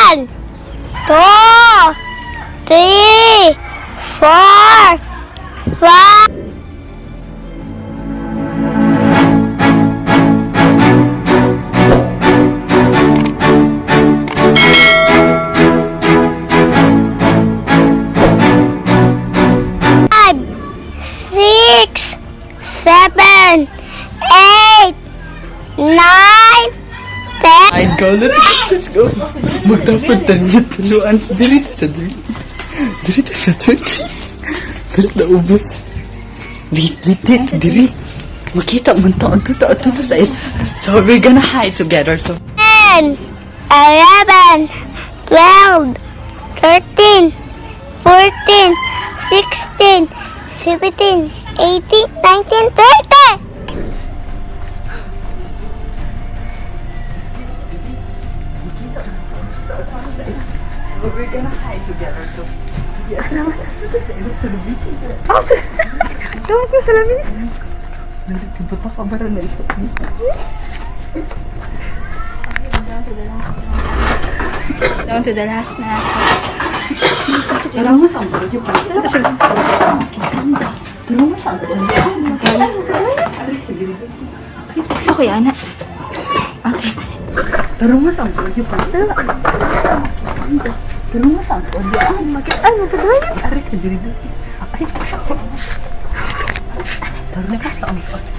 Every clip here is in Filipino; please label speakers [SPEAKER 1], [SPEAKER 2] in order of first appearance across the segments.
[SPEAKER 1] 1, 2, 3, 4, 5. Six, 7, 8, 9, 10.
[SPEAKER 2] Ay, go. Let's go. Magdapat tayo tuluan. Dirito sa dirito. Dirito sa dirito. Dirito na ubos. Diri. Makita mo ito. Ito sa il. So we're gonna hide together. So
[SPEAKER 1] 10, 11, 12, 13, 14, 16, 17, 18, 19, 20.
[SPEAKER 2] we're gonna hide together. So
[SPEAKER 3] Tawag ko sa labis.
[SPEAKER 2] Punta ka ba rin na ito?
[SPEAKER 3] Down to the last na. Gusto ko
[SPEAKER 2] Pero
[SPEAKER 3] lang.
[SPEAKER 2] mas ang baryo pa.
[SPEAKER 3] Gusto ko yan. Okay.
[SPEAKER 2] Pero mas ang baryo pa. Pero mas ang baryo.
[SPEAKER 3] Ay, magkagawa.
[SPEAKER 2] Ari ka dito. Ay, pero nakasa ang baryo.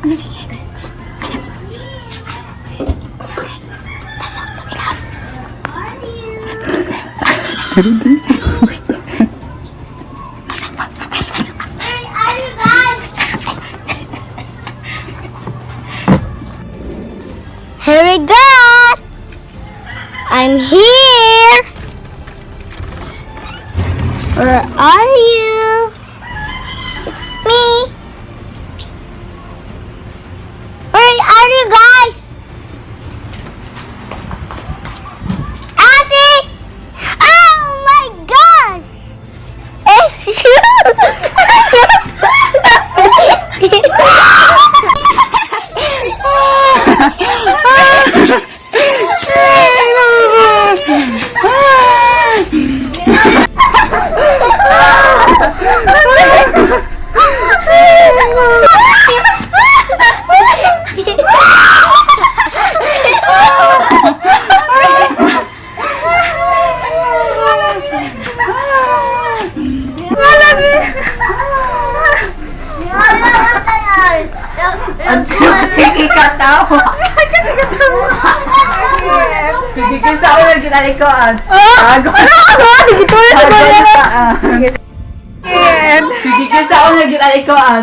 [SPEAKER 3] Sige. Pasok, tabi lang.
[SPEAKER 2] Pero din sa kurta.
[SPEAKER 3] Pasok pa.
[SPEAKER 1] Where are you guys? Here we go. I'm here. Where are you? It's me. Where are you guys? Auntie! Oh my gosh! It's you!
[SPEAKER 2] Sige ka tawa. Sige ka sa ulan kita likoan. Bago. Sige ka sa ulan kita likoan.